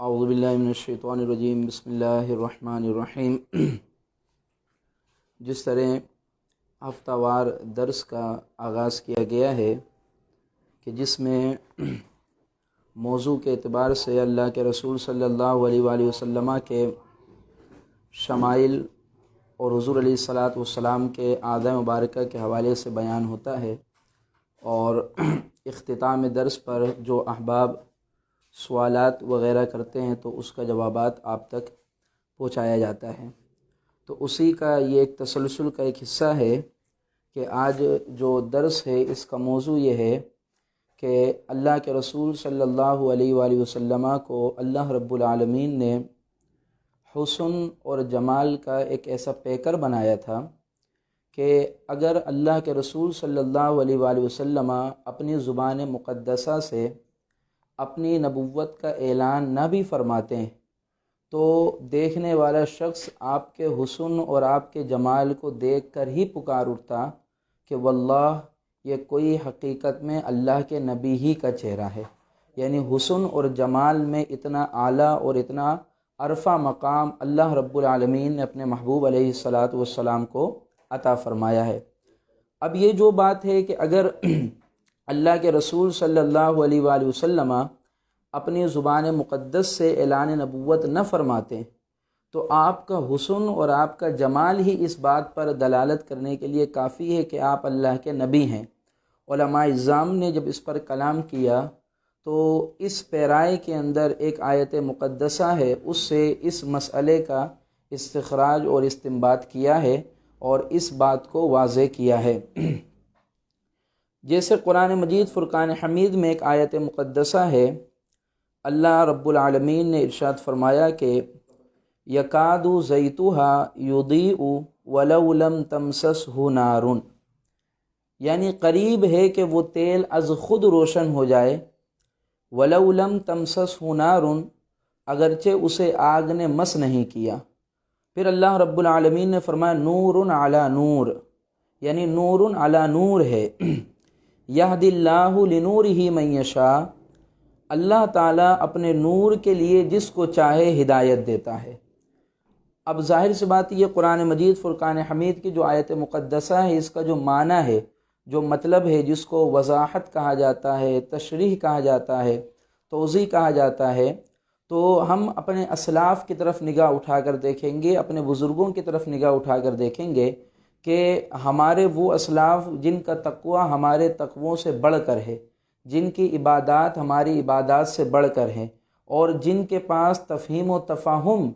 اعوذ باللہ من الشیطان الرجیم بسم اللہ الرحمن الرحیم۔ جس طرح ہفتہ وار درس کا آغاز کیا گیا ہے کہ جس میں موضوع کے اعتبار سے اللہ کے رسول صلی اللہ علیہ وآلہ وسلم کے شمائل اور حضور علیہ الصلاۃ والسلام کے اعضاء مبارکہ کے حوالے سے بیان ہوتا ہے، اور اختتام درس پر جو احباب سوالات وغیرہ کرتے ہیں تو اس کا جوابات آپ تک پہنچایا جاتا ہے۔ تو اسی کا یہ ایک تسلسل کا ایک حصہ ہے کہ آج جو درس ہے اس کا موضوع یہ ہے کہ اللہ کے رسول صلی اللہ علیہ وآلہ وسلم کو اللہ رب العالمین نے حسن اور جمال کا ایک ایسا پیکر بنایا تھا کہ اگر اللہ کے رسول صلی اللہ علیہ وآلہ وسلم اپنی زبان مقدسہ سے اپنی نبوت کا اعلان نہ بھی فرماتے ہیں تو دیکھنے والا شخص آپ کے حسن اور آپ کے جمال کو دیکھ کر ہی پکار اٹھتا کہ واللہ یہ کوئی حقیقت میں اللہ کے نبی ہی کا چہرہ ہے۔ یعنی حسن اور جمال میں اتنا اعلیٰ اور اتنا عرفہ مقام اللہ رب العالمین نے اپنے محبوب علیہ الصلاۃ والسلام کو عطا فرمایا ہے۔ اب یہ جو بات ہے کہ اگر اللہ کے رسول صلی اللہ علیہ وآلہ وسلم اپنی زبان مقدس سے اعلان نبوت نہ فرماتے تو آپ کا حسن اور آپ کا جمال ہی اس بات پر دلالت کرنے کے لیے کافی ہے کہ آپ اللہ کے نبی ہیں۔ علماء اعظام نے جب اس پر کلام کیا تو اس پیرائے کے اندر ایک آیت مقدسہ ہے، اس سے اس مسئلے کا استخراج اور استنباط کیا ہے اور اس بات کو واضح کیا ہے۔ جیسے قرآن مجید فرقان حمید میں ایک آیت مقدسہ ہے، اللہ رب العالمین نے ارشاد فرمایا کہ یکاد زیتھا یضیء ولو لم تمسسہ نار، یعنی قریب ہے کہ وہ تیل از خود روشن ہو جائے، ولو لم تمسسہ نار، اگرچہ اسے آگ نے مس نہیں کیا۔ پھر اللہ رب العالمین نے فرمایا نور علی نور، یعنی نور علی نور ہے، یہدی اللہ لنورہ من یشاء، اللہ تعالیٰ اپنے نور کے لیے جس کو چاہے ہدایت دیتا ہے۔ اب ظاہر سی بات یہ قرآن مجید فرقان حمید کی جو آیت مقدسہ ہے اس کا جو معنی ہے، جو مطلب ہے، جس کو وضاحت کہا جاتا ہے، تشریح کہا جاتا ہے، توضیح کہا جاتا ہے، تو ہم اپنے اسلاف کی طرف نگاہ اٹھا کر دیکھیں گے، اپنے بزرگوں کی طرف نگاہ اٹھا کر دیکھیں گے کہ ہمارے وہ اسلاف جن کا تقوی ہمارے تقووں سے بڑھ کر ہے، جن کی عبادات ہماری عبادات سے بڑھ کر ہیں، اور جن کے پاس تفہیم و تفاہم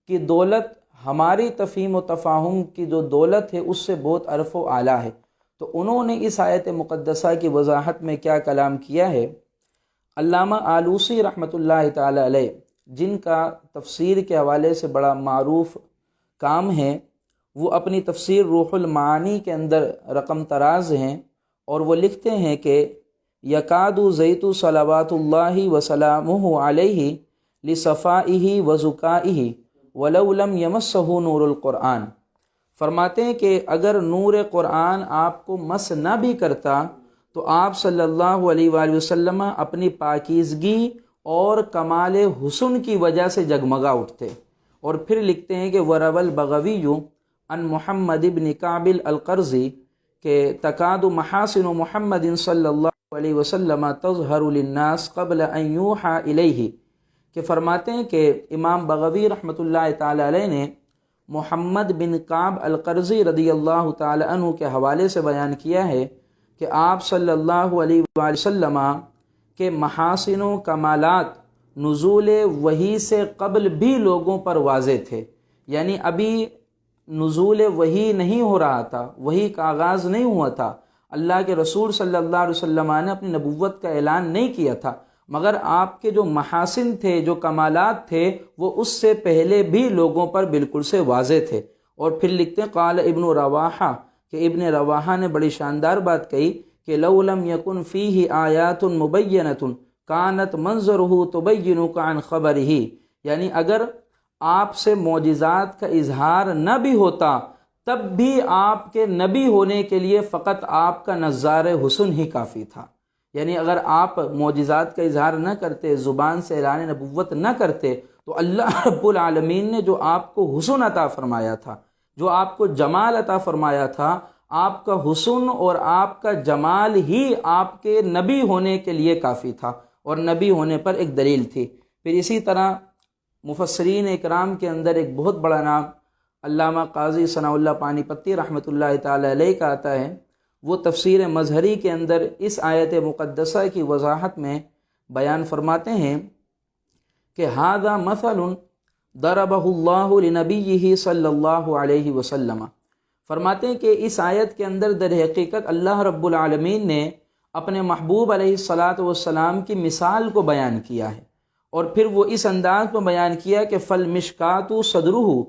کی دولت ہماری تفہیم و تفاہم کی جو دولت ہے اس سے بہت عرف و اعلیٰ ہے، تو انہوں نے اس آیت مقدسہ کی وضاحت میں کیا کلام کیا ہے۔ علامہ آلوسی رحمۃ اللہ تعالی علیہ، جن کا تفسیر کے حوالے سے بڑا معروف کام ہے، وہ اپنی تفسیر روح المعانی کے اندر رقم تراز ہیں، اور وہ لکھتے ہیں کہ یکاد زیت صلوات اللہ وسلامہ علیہ لصفائہ وزکائہ ولو لم یمسہ نور القرآن، فرماتے ہیں کہ اگر نور قرآن آپ کو مس نہ بھی کرتا تو آپ صلی اللہ علیہ وآلہ وسلم اپنی پاکیزگی اور کمال حسن کی وجہ سے جگمگا اٹھتے۔ اور پھر لکھتے ہیں کہ وروى البغوی عن محمد بن کعب القرظی کہ تکاد محاسن محمد صلی اللہ علیہ وسلم تظہر للناس قبل ان یوحى الیہ، کہ فرماتے ہیں کہ امام بغوی رحمۃ اللہ تعالی علیہ نے محمد بن کعب القرظی رضی اللہ تعالی عنہ کے حوالے سے بیان کیا ہے کہ آپ صلی اللہ علیہ وآلہ وسلم کے محاسن و کمالات نزول وحی سے قبل بھی لوگوں پر واضح تھے، یعنی ابھی نزول وحی نہیں ہو رہا تھا، وحی کا آغاز نہیں ہوا تھا، اللہ کے رسول صلی اللہ علیہ وسلم نے اپنی نبوت کا اعلان نہیں کیا تھا، مگر آپ کے جو محاسن تھے، جو کمالات تھے، وہ اس سے پہلے بھی لوگوں پر بالکل سے واضح تھے۔ اور پھر لکھتے ہیں قال ابن رواحہ، کہ ابن رواحہ نے بڑی شاندار بات کہی کہ لو لم یکن فیہ آیات مبینۃ کانت منظرہ تبینک عن خبرہ، یعنی اگر آپ سے معجزات کا اظہار نہ بھی ہوتا تب بھی آپ کے نبی ہونے کے لیے فقط آپ کا نظارہ حسن ہی کافی تھا، یعنی اگر آپ معجزات کا اظہار نہ کرتے، زبان سے اعلان نبوت نہ کرتے، تو اللہ رب العالمین نے جو آپ کو حسن عطا فرمایا تھا، جو آپ کو جمال عطا فرمایا تھا، آپ کا حسن اور آپ کا جمال ہی آپ کے نبی ہونے کے لیے کافی تھا اور نبی ہونے پر ایک دلیل تھی۔ پھر اسی طرح مفسرین اکرام کے اندر ایک بہت بڑا نام علامہ قاضی ثناء اللہ پانی پتی رحمۃ اللہ تعالی علیہ کا آتا ہے۔ وہ تفسیر مظہری کے اندر اس آیت مقدسہ کی وضاحت میں بیان فرماتے ہیں کہ ھذا مثل ضربہ اللہ لنبیہ صلی اللہ علیہ وسلم، فرماتے ہیں کہ اس آیت کے اندر در حقیقت اللہ رب العالمین نے اپنے محبوب علیہ الصلاۃ والسلام کی مثال کو بیان کیا ہے، اور پھر وہ اس انداز میں بیان کیا کہ فالمشکات صدرہ،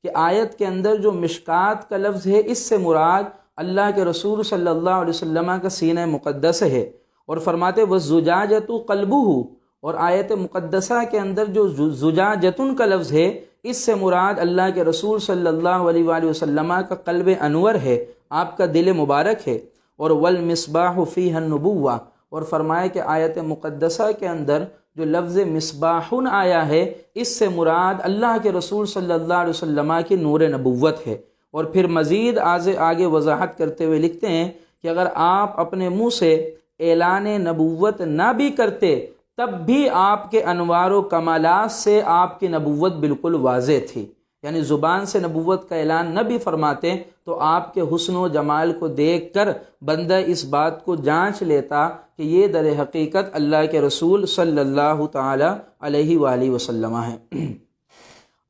کہ آیت کے اندر جو مشکات کا لفظ ہے اس سے مراد اللہ کے رسول صلی اللہ علیہ وسلم کا سینہ مقدس ہے، اور فرماتے والزجاجۃ قلبہ، اور آیت مقدسہ کے اندر جو زجاجتن کا لفظ ہے اس سے مراد اللہ کے رسول صلی اللہ علیہ وآلہ وسلم کا قلب انور ہے، آپ کا دل مبارک ہے، اور والمصباح فیہ النبوہ، اور فرمایا کہ آیت مقدسہ کے اندر جو لفظ مصباحن آیا ہے اس سے مراد اللہ کے رسول صلی اللہ علیہ وسلم کی نور نبوت ہے۔ اور پھر مزید آگے وضاحت کرتے ہوئے لکھتے ہیں کہ اگر آپ اپنے منہ سے اعلان نبوت نہ بھی کرتے تب بھی آپ کے انوار و کمالات سے آپ کی نبوت بالکل واضح تھی، یعنی زبان سے نبوت کا اعلان نہ بھی فرماتے تو آپ کے حسن و جمال کو دیکھ کر بندہ اس بات کو جانچ لیتا کہ یہ در حقیقت اللہ کے رسول صلی اللہ تعالی علیہ وآلہ وسلم ہیں۔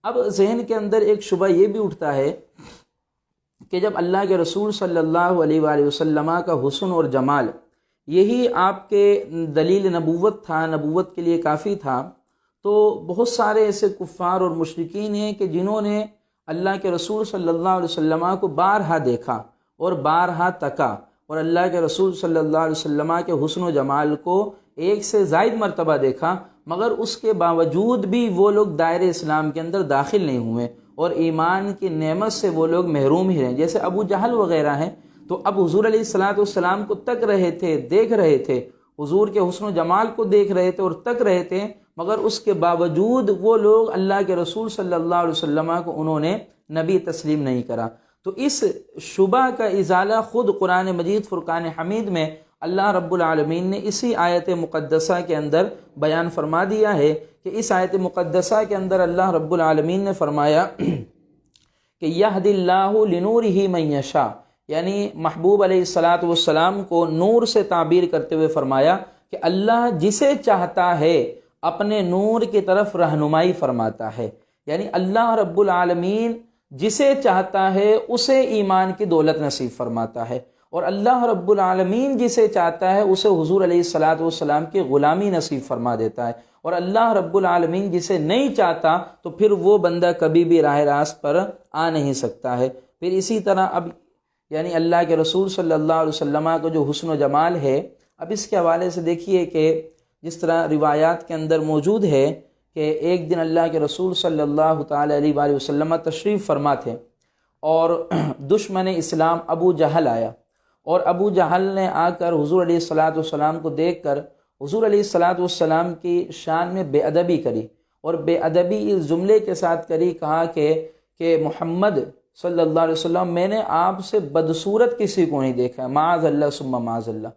اب ذہن کے اندر ایک شبہ یہ بھی اٹھتا ہے کہ جب اللہ کے رسول صلی اللہ علیہ وآلہ وسلم کا حسن اور جمال یہی آپ کے دلیل نبوت تھا، نبوت کے لیے کافی تھا، تو بہت سارے ایسے کفار اور مشرکین ہیں کہ جنہوں نے اللہ کے رسول صلی اللہ علیہ وسلم کو بارہا دیکھا اور بارہا تکا، اور اللہ کے رسول صلی اللہ علیہ وسلم کے حسن و جمال کو ایک سے زائد مرتبہ دیکھا، مگر اس کے باوجود بھی وہ لوگ دائرہ اسلام کے اندر داخل نہیں ہوئے اور ایمان کی نعمت سے وہ لوگ محروم ہی رہے، جیسے ابو جہل وغیرہ ہیں۔ تو اب حضور علیہ السلام کو تک رہے تھے، دیکھ رہے تھے، حضور کے حسن و جمال کو دیکھ رہے تھے اور تک رہے تھے، مگر اس کے باوجود وہ لوگ اللہ کے رسول صلی اللہ علیہ وسلم کو انہوں نے نبی تسلیم نہیں کرا۔ تو اس شبہ کا ازالہ خود قرآن مجید فرقان حمید میں اللہ رب العالمین نے اسی آیت مقدسہ کے اندر بیان فرما دیا ہے کہ اس آیت مقدسہ کے اندر اللہ رب العالمین نے فرمایا کہ یہدی اللہ لنورہ من یشاء، یعنی محبوب علیہ السلام کو نور سے تعبیر کرتے ہوئے فرمایا کہ اللہ جسے چاہتا ہے اپنے نور کی طرف رہنمائی فرماتا ہے، یعنی اللہ رب العالمین جسے چاہتا ہے اسے ایمان کی دولت نصیب فرماتا ہے، اور اللہ رب العالمین جسے چاہتا ہے اسے حضور علیہ السلام کی غلامی نصیب فرما دیتا ہے، اور اللہ رب العالمین جسے نہیں چاہتا تو پھر وہ بندہ کبھی بھی راہ راست پر آ نہیں سکتا ہے۔ پھر اسی طرح اب یعنی اللہ کے رسول صلی اللہ علیہ وسلم کا جو حسن و جمال ہے، اب اس کے حوالے سے دیکھیے کہ جس طرح روایات کے اندر موجود ہے کہ ایک دن اللہ کے رسول صلی اللہ تعالی علیہ وآلہ وسلم تشریف فرما تھے، اور دشمن اسلام ابو جہل آیا، اور ابو جہل نے آ کر حضور علیہ السلام کو دیکھ کر حضور علیہ السلام کی شان میں بے ادبی کری، اور بے ادبی اس جملے کے ساتھ کری، کہا کہ محمد صلی اللہ علیہ وسلم میں نے آپ سے بدصورت کسی کو نہیں دیکھا، معاذ اللہ ثم معاذ اللہ۔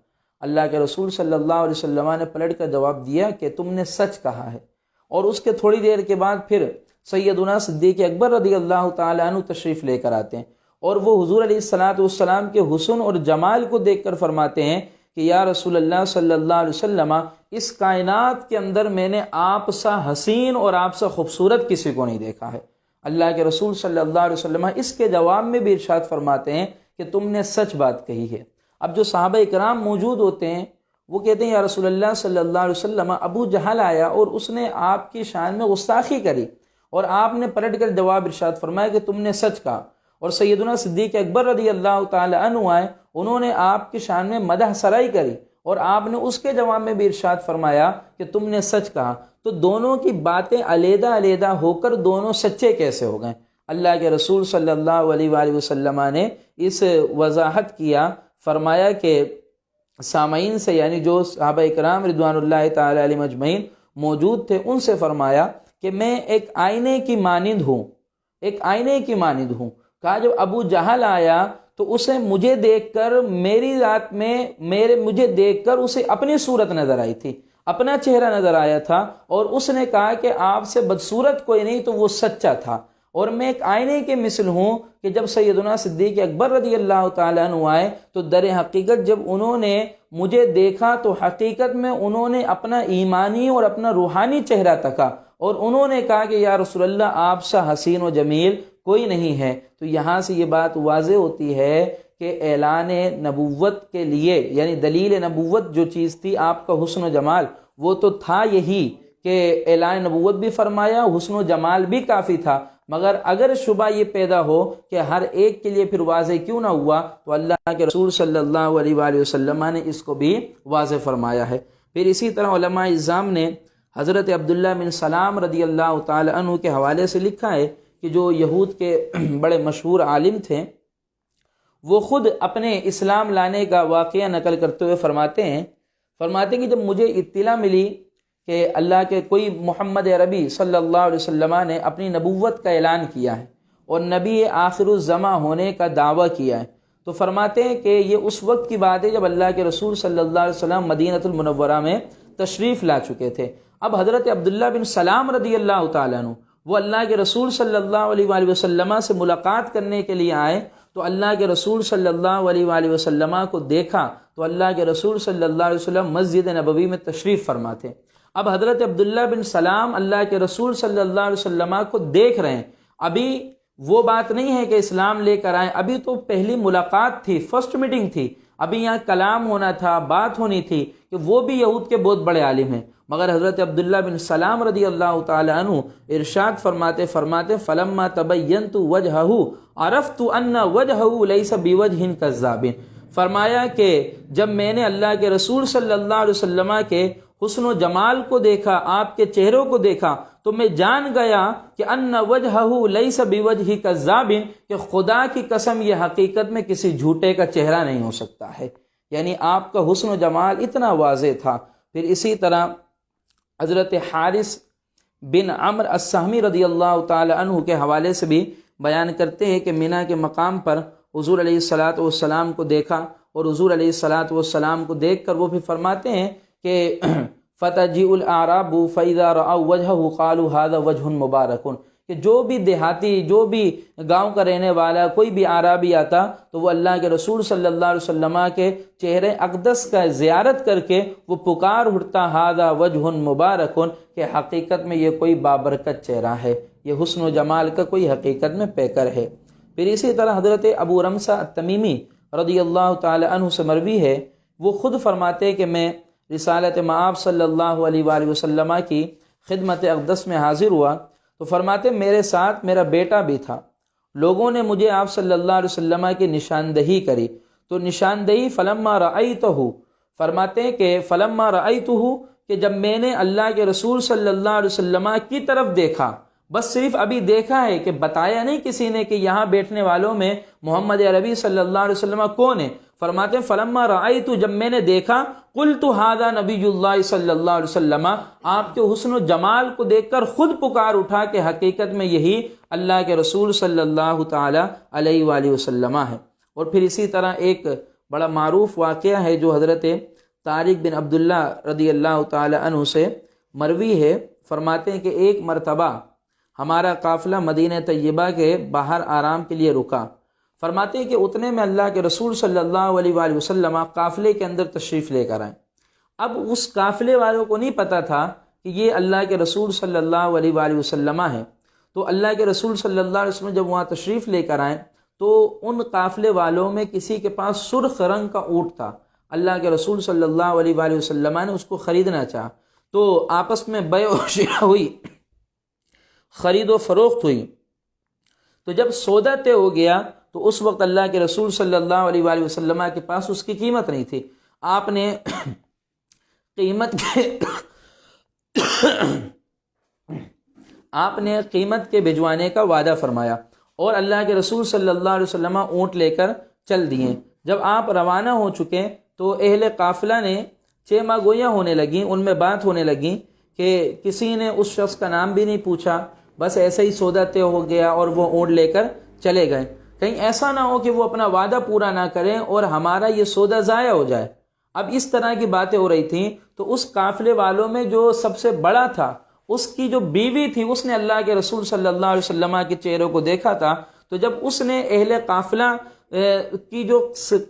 اللہ کے رسول صلی اللہ علیہ وسلم نے پلٹ کر جواب دیا کہ تم نے سچ کہا ہے، اور اس کے تھوڑی دیر کے بعد پھر سیدنا صدیق اکبر رضی اللہ تعالیٰ عنہ تشریف لے کر آتے ہیں، اور وہ حضور علیہ السلام کے حسن اور جمال کو دیکھ کر فرماتے ہیں کہ یا رسول اللہ صلی اللہ علیہ وسلم، اس کائنات کے اندر میں نے آپ سا حسین اور آپ سا خوبصورت کسی کو نہیں دیکھا ہے۔ اللہ کے رسول صلی اللہ علیہ وسلم اس کے جواب میں بھی ارشاد فرماتے ہیں کہ تم نے سچ بات کہی ہے۔ اب جو صحابہ اکرام موجود ہوتے ہیں وہ کہتے ہیں یا رسول اللہ صلی اللہ علیہ وسلم، ابو جہل آیا اور اس نے آپ کی شان میں گستاخی کری، اور آپ نے پلٹ کر جواب ارشاد فرمایا کہ تم نے سچ کہا، اور سیدنا صدیق اکبر رضی اللہ تعالی عنہ آئے، انہوں نے آپ کی شان میں مدح سرائی کری، اور آپ نے اس کے جواب میں بھی ارشاد فرمایا کہ تم نے سچ کہا۔ تو دونوں کی باتیں علیحدہ علیحدہ ہو کر دونوں سچے کیسے ہو گئے؟ اللہ کے رسول صلی اللہ علیہ وآلہ وسلم نے اس وضاحت کیا، فرمایا کہ سامعین سے یعنی جو صحابہ اکرام رضوان اللہ تعالی علیہم اجمعین موجود تھے ان سے فرمایا کہ میں ایک آئینے کی مانند ہوں، ایک آئینے کی مانند ہوں۔ کہا جب ابو جہل آیا تو اسے مجھے دیکھ کر میری ذات میں مجھے دیکھ کر اسے اپنی صورت نظر آئی تھی، اپنا چہرہ نظر آیا تھا، اور اس نے کہا کہ آپ سے بدصورت کوئی نہیں تو وہ سچا تھا، اور میں ایک آئینے کے مثل ہوں کہ جب سیدنا صدیق اکبر رضی اللہ تعالیٰ عنہ آئے تو در حقیقت جب انہوں نے مجھے دیکھا تو حقیقت میں انہوں نے اپنا ایمانی اور اپنا روحانی چہرہ تکا، اور انہوں نے کہا کہ یا رسول اللہ آپ سا حسین و جمیل کوئی نہیں ہے۔ تو یہاں سے یہ بات واضح ہوتی ہے کہ اعلان نبوت کے لیے یعنی دلیل نبوت جو چیز تھی آپ کا حسن و جمال، وہ تو تھا یہی کہ اعلان نبوت بھی فرمایا، حسن و جمال بھی کافی تھا، مگر اگر شبہ یہ پیدا ہو کہ ہر ایک کے لیے پھر واضح کیوں نہ ہوا تو اللہ کے رسول صلی اللہ علیہ وآلہ وسلم نے اس کو بھی واضح فرمایا ہے۔ پھر اسی طرح علماء اعظام نے حضرت عبداللہ بن سلام رضی اللہ تعالی عنہ کے حوالے سے لکھا ہے کہ جو یہود کے بڑے مشہور عالم تھے، وہ خود اپنے اسلام لانے کا واقعہ نقل کرتے ہوئے فرماتے ہیں کہ جب مجھے اطلاع ملی کہ اللہ کے کوئی محمد عربی صلی اللہ علیہ وسلم نے اپنی نبوت کا اعلان کیا ہے اور نبی آخر الزماں ہونے کا دعویٰ کیا ہے، تو فرماتے ہیں کہ یہ اس وقت کی بات ہے جب اللہ کے رسول صلی اللہ علیہ وسلم مدینۃ المنورہ میں تشریف لا چکے تھے۔ اب حضرت عبداللہ بن سلام رضی اللہ تعالیٰ عنہ وہ اللہ کے رسول صلی اللہ علیہ وآلہ وسلم سے ملاقات کرنے کے لیے آئے، تو اللہ کے رسول صلی اللہ علیہ وآلہ وسلم کو دیکھا تو اللہ کے رسول صلی اللہ علیہ وسلم مسجد نبوی میں تشریف فرما تھے۔ اب حضرت عبداللہ بن سلام اللہ کے رسول صلی اللہ علیہ وسلم کو دیکھ رہے ہیں، ابھی وہ بات نہیں ہے کہ اسلام لے کر آئیں، ابھی تو پہلی ملاقات تھی، فرسٹ میٹنگ تھی، ابھی یہاں کلام ہونا تھا، بات ہونی تھی کہ وہ بھی یہود کے بہت بڑے عالم ہیں، مگر حضرت عبداللہ بن سلام رضی اللہ تعالی عنہ ارشاد فرماتے فلما تبینت وجہہ عرفت ان وجہہ لیس بوجہ کذاب، فرمایا کہ جب میں نے اللہ کے رسول صلی اللہ علیہ وسلم کے حسن و جمال کو دیکھا، آپ کے چہروں کو دیکھا، تو میں جان گیا کہ ان وجہہ لیس بوجہ کذاب، کہ خدا کی قسم یہ حقیقت میں کسی جھوٹے کا چہرہ نہیں ہو سکتا ہے، یعنی آپ کا حسن و جمال اتنا واضح تھا۔ پھر اسی طرح حضرت حارث بن عمرو السہمی رضی اللہ تعالی عنہ کے حوالے سے بھی بیان کرتے ہیں کہ مینا کے مقام پر حضور علیہ الصلاۃ والسلام کو دیکھا، اور حضور علیہ الصلاۃ والسلام کو دیکھ کر وہ بھی فرماتے ہیں کہ فتجیء الاعراب فاذا رأوا وجهه قالوا هذا وجه مبارک، کہ جو بھی دیہاتی، جو بھی گاؤں کا رہنے والا، کوئی بھی اعرابی آتا تو وہ اللہ کے رسول صلی اللہ علیہ وسلم کے چہرے اقدس کا زیارت کر کے وہ پکار اٹھتا ھذا وجہ مبارک، کہ حقیقت میں یہ کوئی بابرکت چہرہ ہے، یہ حسن و جمال کا کوئی حقیقت میں پیکر ہے۔ پھر اسی طرح حضرت ابو رمسہ التمیمی رضی اللہ تعالی عنہ سے مروی ہے، وہ خود فرماتے کہ میں رسالت مآب صلی اللہ علیہ وآلہ وسلم کی خدمت اقدس میں حاضر ہوا تو فرماتے میرے ساتھ میرا بیٹا بھی تھا، لوگوں نے مجھے آپ صلی اللہ علیہ وسلم کی نشاندہی کری، تو نشاندہی فلما رأیتہ، فرماتے ہیں کہ فلما رأیتہ، کہ جب میں نے اللہ کے رسول صلی اللہ علیہ وسلم کی طرف دیکھا، بس صرف ابھی دیکھا ہے کہ بتایا نہیں کسی نے کہ یہاں بیٹھنے والوں میں محمد عربی صلی اللہ علیہ وسلم کون ہے، فرماتے ہیں فلما رأیت، جب میں نے دیکھا قلت ھذا نبی اللہ صلی اللہ علیہ وسلم، آپ کے حسن و جمال کو دیکھ کر خود پکار اٹھا کہ حقیقت میں یہی اللہ کے رسول صلی اللہ تعالی علیہ وآلہ وسلم ہے۔ اور پھر اسی طرح ایک بڑا معروف واقعہ ہے جو حضرت طارق بن عبداللہ رضی اللہ تعالی عنہ سے مروی ہے، فرماتے ہیں کہ ایک مرتبہ ہمارا قافلہ مدینہ طیبہ کے باہر آرام کے لیے رکا، فرماتے ہیں کہ اتنے میں اللہ کے رسول صلی اللہ علیہ وآلہ وسلم قافلے کے اندر تشریف لے کر آئے۔ اب اس قافلے والوں کو نہیں پتہ تھا کہ یہ اللہ کے رسول صلی اللہ علیہ وآلہ وسلم ہے، تو اللہ کے رسول صلی اللہ علیہ وسلم جب وہاں تشریف لے کر آئے تو ان قافلے والوں میں کسی کے پاس سرخ رنگ کا اونٹ تھا، اللہ کے رسول صلی اللہ علیہ وآلہ وسلم نے اس کو خریدنا چاہا، تو آپس میں بیع و شراء ہوئی، خرید و فروخت ہوئی، تو جب سودا طے ہو گیا تو اس وقت اللہ کے رسول صلی اللہ علیہ وآلہ وسلم کے پاس اس کی قیمت نہیں تھی، آپ نے قیمت کے بھجوانے کا وعدہ فرمایا، اور اللہ کے رسول صلی اللہ علیہ وسلم اونٹ لے کر چل دیے۔ جب آپ روانہ ہو چکے تو اہل قافلہ نے چیما گویاں ہونے لگیں، ان میں بات ہونے لگیں کہ کسی نے اس شخص کا نام بھی نہیں پوچھا، بس ایسے ہی سودا طے ہو گیا اور وہ اونٹ لے کر چلے گئے، کہیں ایسا نہ ہو کہ وہ اپنا وعدہ پورا نہ کریں اور ہمارا یہ سودا ضائع ہو جائے۔ اب اس طرح کی باتیں ہو رہی تھیں، تو اس قافلے والوں میں جو سب سے بڑا تھا، اس کی جو بیوی تھی، اس نے اللہ کے رسول صلی اللہ علیہ وسلم کے چہروں کو دیکھا تھا، تو جب اس نے اہل قافلہ کی جو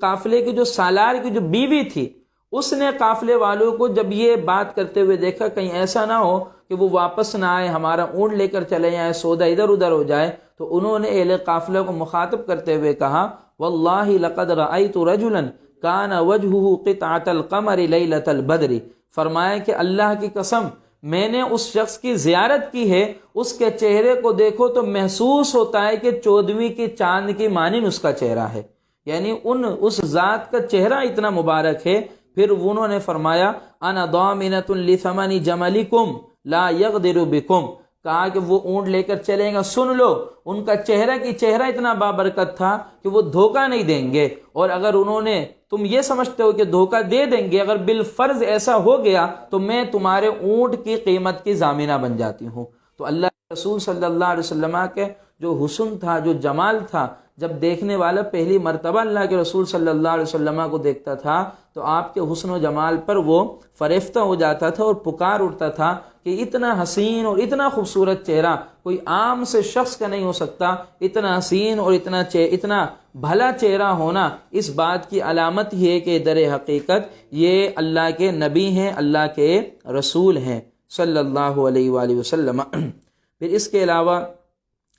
قافلے کی جو سالار کی جو بیوی تھی، اس نے قافلے والوں کو جب یہ بات کرتے ہوئے دیکھا کہیں ایسا نہ ہو کہ وہ واپس نہ آئے، ہمارا اونٹ لے کر چلے جائیں، سودا ادھر ادھر ہو جائے، تو انہوں نے اہل قافلہ کو مخاطب کرتے ہوئے کہا واللہ لقد رأیت رجلا کان وجہہ قطعۃ القمر لیلۃ البدر، فرمایا کہ اللہ کی قسم میں نے اس شخص کی زیارت کی ہے، اس کے چہرے کو دیکھو تو محسوس ہوتا ہے کہ 14ویں کی چاند کی مانند اس کا چہرہ ہے، یعنی اس ذات کا چہرہ اتنا مبارک ہے۔ پھر انہوں نے فرمایا انا ضامنۃ لثمن جملکم لا یغدر بکم، کہا کہ وہ اونٹ لے کر چلیں گا، سن لو ان کا چہرہ اتنا بابرکت تھا کہ وہ دھوکہ نہیں دیں گے، اور اگر انہوں نے تم یہ سمجھتے ہو کہ دھوکہ دے دیں گے، اگر بالفرض ایسا ہو گیا تو میں تمہارے اونٹ کی قیمت کی ضامنہ بن جاتی ہوں۔ تو اللہ کے رسول صلی اللہ علیہ وسلم کے جو حسن تھا، جو جمال تھا، جب دیکھنے والا پہلی مرتبہ اللہ کے رسول صلی اللہ علیہ وسلم کو دیکھتا تھا تو آپ کے حسن و جمال پر وہ فریفتہ ہو جاتا تھا اور پکار اٹھتا تھا کہ اتنا حسین اور اتنا خوبصورت چہرہ کوئی عام سے شخص کا نہیں ہو سکتا، اتنا حسین اور اتنا بھلا چہرہ ہونا اس بات کی علامت ہی ہے کہ در حقیقت یہ اللہ کے نبی ہیں، اللہ کے رسول ہیں صلی اللہ علیہ وآلہ وسلم۔ پھر اس کے علاوہ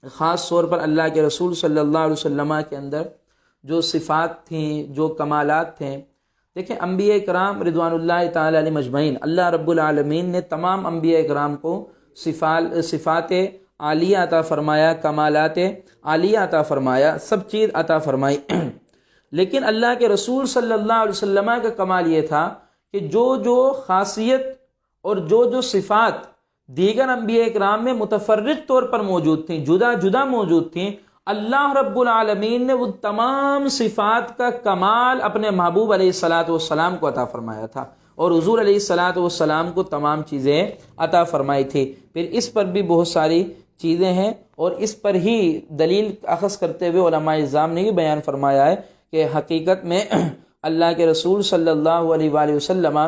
خاص طور پر اللہ کے رسول صلی اللہ علیہ وسلم کے اندر جو صفات تھیں، جو کمالات تھے، دیکھیں انبیاء کرام رضوان اللہ تعالی علیہ مجمعین، اللہ رب العالمین نے تمام انبیاء کرام کو صفات عالیہ عطا فرمایا، کمالات عالیہ عطا فرمایا، سب چیز عطا فرمائی، لیکن اللہ کے رسول صلی اللہ علیہ وسلم کا کمال یہ تھا کہ جو خاصیت اور جو صفات دیگر انبیاء کرام میں متفرق طور پر موجود تھیں، جدا جدا موجود تھیں، اللہ رب العالمین نے وہ تمام صفات کا کمال اپنے محبوب علیہ الصلاۃ والسلام کو عطا فرمایا تھا، اور حضور علیہ الصلاۃ والسلام کو تمام چیزیں عطا فرمائی تھی۔ پھر اس پر بھی بہت ساری چیزیں ہیں، اور اس پر ہی دلیل اخذ کرتے ہوئے علماء اعظام نے بھی بیان فرمایا ہے کہ حقیقت میں اللہ کے رسول صلی اللہ علیہ وآلہ وسلم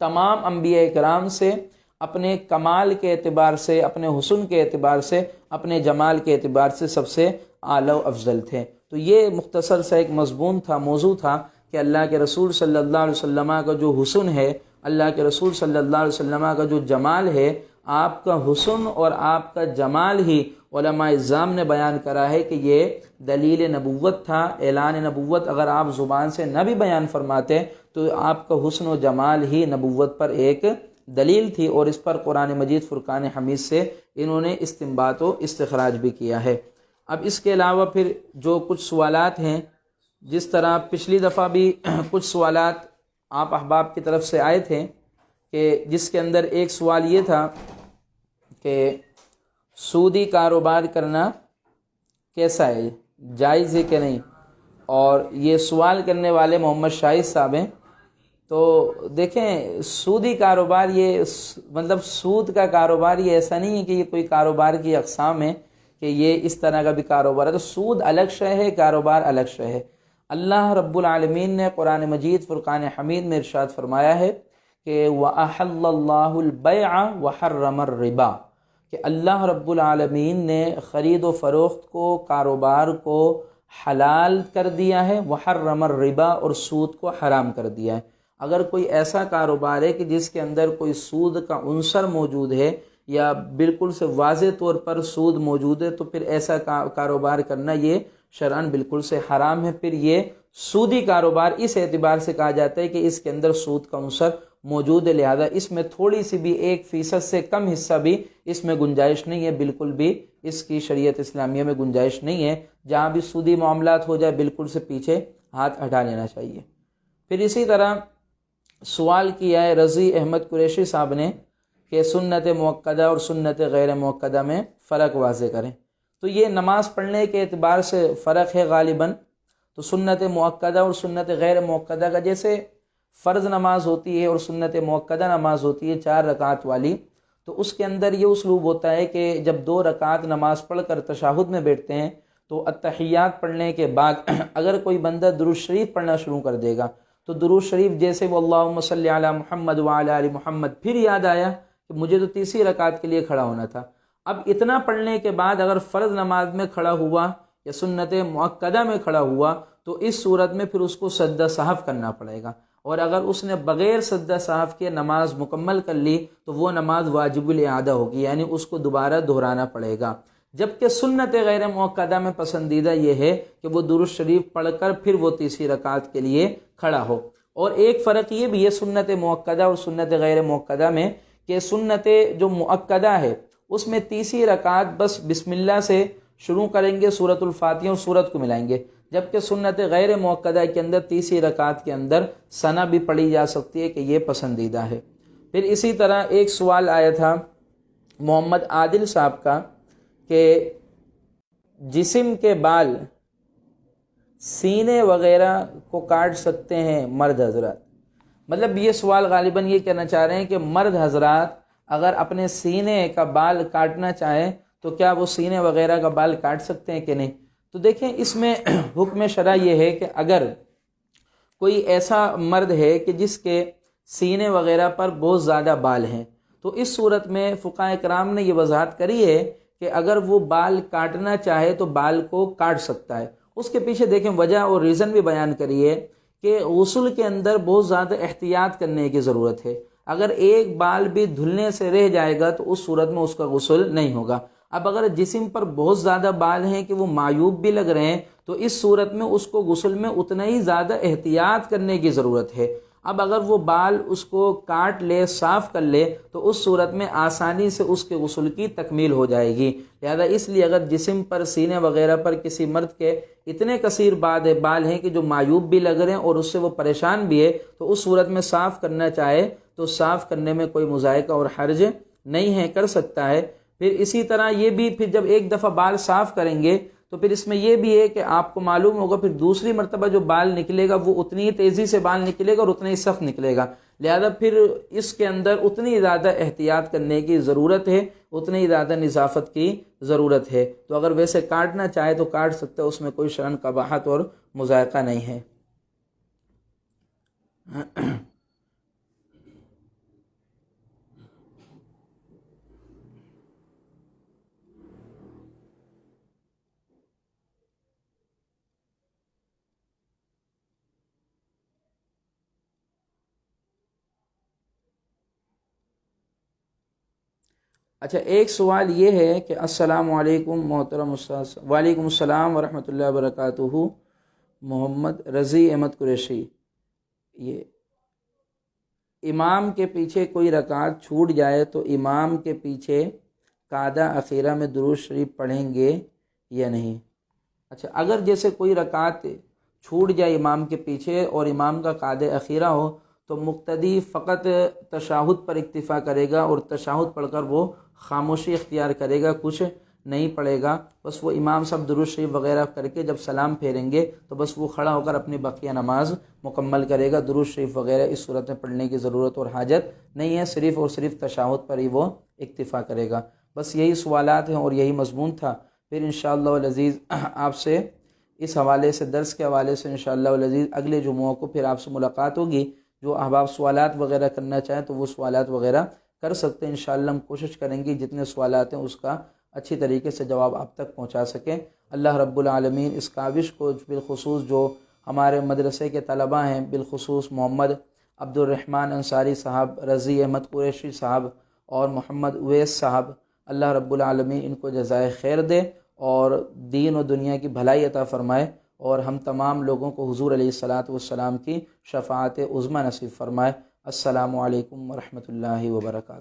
تمام انبیاء کرام سے اپنے کمال کے اعتبار سے، اپنے حسن کے اعتبار سے، اپنے جمال کے اعتبار سے سب سے اعلیٰ و افضل تھے۔ تو یہ مختصر سا ایک مضمون تھا، موضوع تھا کہ اللہ کے رسول صلی اللہ علیہ وسلم کا جو حسن ہے، اللہ کے رسول صلی اللہ علیہ وسلم کا جو جمال ہے، آپ کا حسن اور آپ کا جمال ہی علماء اعظام نے بیان کرا ہے کہ یہ دلیل نبوت تھا، اعلان نبوت اگر آپ زبان سے نہ بھی بیان فرماتے تو آپ کا حسن و جمال ہی نبوت پر ایک دلیل تھی، اور اس پر قرآن مجید فرقان حمید سے انہوں نے استنباط و استخراج بھی کیا ہے۔ اب اس کے علاوہ پھر جو کچھ سوالات ہیں، جس طرح پچھلی دفعہ بھی کچھ سوالات آپ احباب کی طرف سے آئے تھے، کہ جس کے اندر ایک سوال یہ تھا کہ سودی کاروبار کرنا کیسا ہے، جائز ہے کہ نہیں، اور یہ سوال کرنے والے محمد شاہد صاحب ہیں۔ تو دیکھیں سودی کاروبار، یہ مطلب سود کا کاروبار یہ ایسا نہیں ہے کہ یہ کوئی کاروبار کی اقسام ہے کہ یہ اس طرح کا بھی کاروبار ہے، تو سود الگ شے ہے، کاروبار الگ شے ہے۔ اللہ رب العالمین نے قرآن مجید فرقان حمید میں ارشاد فرمایا ہے کہ وَأَحَلَّ اللَّهُ الْبَيْعَ وَحَرَّمَ الرِّبَا، کہ اللہ رب العالمین نے خرید و فروخت کو، کاروبار کو حلال کر دیا ہے، وحرم الربا، اور سود کو حرام کر دیا ہے۔ اگر کوئی ایسا کاروبار ہے کہ جس کے اندر کوئی سود کا عنصر موجود ہے یا بالکل سے واضح طور پر سود موجود ہے تو پھر ایسا کاروبار کرنا یہ شرعاً بالکل سے حرام ہے۔ پھر یہ سودی کاروبار اس اعتبار سے کہا جاتا ہے کہ اس کے اندر سود کا عنصر موجود ہے، لہذا اس میں تھوڑی سی بھی 1% سے کم حصہ بھی اس میں گنجائش نہیں ہے، بالکل بھی اس کی شریعت اسلامیہ میں گنجائش نہیں ہے۔ جہاں بھی سودی معاملات ہو جائے بالکل سے پیچھے ہاتھ ہٹا لینا چاہیے۔ پھر اسی طرح سوال کیا ہے رضی احمد قریشی صاحب نے کہ سنت موقدہ اور سنت غیر موقدہ میں فرق واضح کریں۔ تو یہ نماز پڑھنے کے اعتبار سے فرق ہے غالباً، تو سنت مؤکدہ اور سنت غیر مؤکدہ کا جیسے فرض نماز ہوتی ہے اور سنت مؤکدہ نماز ہوتی ہے 4 رکعت والی، تو اس کے اندر یہ اسلوب ہوتا ہے کہ جب 2 رکعت نماز پڑھ کر تشہد میں بیٹھتے ہیں تو التحیات پڑھنے کے بعد اگر کوئی بندہ درود شریف پڑھنا شروع کر دے گا تو درود شریف جیسے وہ اللہم صلی علی محمد وعلی آل محمد، پھر یاد آیا کہ مجھے تو تیسری رکعت کے لیے کھڑا ہونا تھا، اب اتنا پڑھنے کے بعد اگر فرض نماز میں کھڑا ہوا یا سنت مؤکدہ میں کھڑا ہوا تو اس صورت میں پھر اس کو سجدہ سہو کرنا پڑے گا، اور اگر اس نے بغیر سجدہ سہو کے نماز مکمل کر لی تو وہ نماز واجب الاعادہ ہوگی، یعنی اس کو دوبارہ دہرانا پڑے گا۔ جبکہ سنت غیر مؤکدہ میں پسندیدہ یہ ہے کہ وہ درود شریف پڑھ کر پھر وہ تیسری رکعت کے لیے کھڑا ہو۔ اور ایک فرق یہ بھی ہے سنت مؤکدہ اور سنت غیر مؤکدہ میں کہ سنت جو مؤکدہ ہے اس میں تیسری رکعت بس بسم اللہ سے شروع کریں گے، سورۃ الفاتحہ اور سورت کو ملائیں گے، جبکہ سنت غیر مؤکدہ کے اندر تیسری رکعت کے اندر ثنا بھی پڑھی جا سکتی ہے کہ یہ پسندیدہ ہے۔ پھر اسی طرح ایک سوال آیا تھا محمد عادل صاحب کا کہ جسم کے بال سینے وغیرہ کو کاٹ سکتے ہیں مرد حضرات؟ مطلب یہ سوال غالباً یہ کہنا چاہ رہے ہیں کہ مرد حضرات اگر اپنے سینے کا بال کاٹنا چاہیں تو کیا وہ سینے وغیرہ کا بال کاٹ سکتے ہیں کہ نہیں؟ تو دیکھیں اس میں حکم شرع یہ ہے کہ اگر کوئی ایسا مرد ہے کہ جس کے سینے وغیرہ پر بہت زیادہ بال ہیں تو اس صورت میں فقہاء کرام نے یہ وضاحت کری ہے کہ اگر وہ بال کاٹنا چاہے تو بال کو کاٹ سکتا ہے۔ اس کے پیچھے دیکھیں وجہ اور ریزن بھی بیان کری ہے کہ غسل کے اندر بہت زیادہ احتیاط کرنے کی ضرورت ہے، اگر ایک بال بھی دھلنے سے رہ جائے گا تو اس صورت میں اس کا غسل نہیں ہوگا۔ اب اگر جسم پر بہت زیادہ بال ہیں کہ وہ معیوب بھی لگ رہے ہیں تو اس صورت میں اس کو غسل میں اتنا ہی زیادہ احتیاط کرنے کی ضرورت ہے۔ اب اگر وہ بال اس کو کاٹ لے، صاف کر لے تو اس صورت میں آسانی سے اس کے غسل کی تکمیل ہو جائے گی۔ لہذا اس لیے اگر جسم پر سینے وغیرہ پر کسی مرد کے اتنے کثیر بال ہیں کہ جو معیوب بھی لگ رہے ہیں اور اس سے وہ پریشان بھی ہے تو اس صورت میں صاف کرنا چاہے تو صاف کرنے میں کوئی مذائقہ اور حرج نہیں ہے، کر سکتا ہے۔ پھر اسی طرح یہ بھی پھر جب ایک دفعہ بال صاف کریں گے تو پھر اس میں یہ بھی ہے کہ آپ کو معلوم ہوگا پھر دوسری مرتبہ جو بال نکلے گا وہ اتنی ہی تیزی سے بال نکلے گا اور اتنا ہی سخت نکلے گا، لہذا پھر اس کے اندر اتنی زیادہ احتیاط کرنے کی ضرورت ہے، اتنی زیادہ نظافت کی ضرورت ہے۔ تو اگر ویسے کاٹنا چاہے تو کاٹ سکتے، اس میں کوئی شرعاً قباحت اور مذائقہ نہیں ہے۔ اچھا ایک سوال یہ ہے کہ السلام علیکم محترم استاذ۔ وعلیکم السلام ورحمۃ اللہ وبرکاتہ۔ محمد رضی احمد قریشی، یہ امام کے پیچھے کوئی رکعت چھوٹ جائے تو امام کے پیچھے قاعدہ اخیرہ میں درود شریف پڑھیں گے یا نہیں؟ اچھا اگر جیسے کوئی رکعت چھوٹ جائے امام کے پیچھے اور امام کا قاعدہ اخیرہ ہو تو مقتدی فقط تشہد پر اکتفا کرے گا اور تشہد پڑھ کر وہ خاموشی اختیار کرے گا، کچھ نہیں پڑھے گا، بس وہ امام صاحب درود شریف وغیرہ کر کے جب سلام پھیریں گے تو بس وہ کھڑا ہو کر اپنی بقیہ نماز مکمل کرے گا۔ درود شریف وغیرہ اس صورت میں پڑھنے کی ضرورت اور حاجت نہیں ہے، صرف اور صرف تشہد پر ہی وہ اکتفا کرے گا۔ بس یہی سوالات ہیں اور یہی مضمون تھا۔ پھر انشاءاللہ العزیز آپ سے اس حوالے سے درس کے حوالے سے انشاءاللہ العزیز اگلے جمعوں کو پھر آپ سے ملاقات ہوگی۔ جو احباب سوالات وغیرہ کرنا چاہیں تو وہ سوالات وغیرہ کر سکتے ہیں، انشاءاللہ ہم کوشش کریں گے جتنے سوالات ہیں اس کا اچھی طریقے سے جواب آپ تک پہنچا سکیں۔ اللہ رب العالمین اس کاوش کو بالخصوص جو ہمارے مدرسے کے طلباء ہیں، بالخصوص محمد عبد الرحمن انصاری صاحب، رضی احمد قریشی صاحب اور محمد اویس صاحب، اللہ رب العالمین ان کو جزائے خیر دے اور دین و دنیا کی بھلائی عطا فرمائے، اور ہم تمام لوگوں کو حضور علیہ الصلاۃ والسلام کی شفاعت عظمی نصیب فرمائے۔ السلام علیکم ورحمۃ اللہ وبرکاتہ۔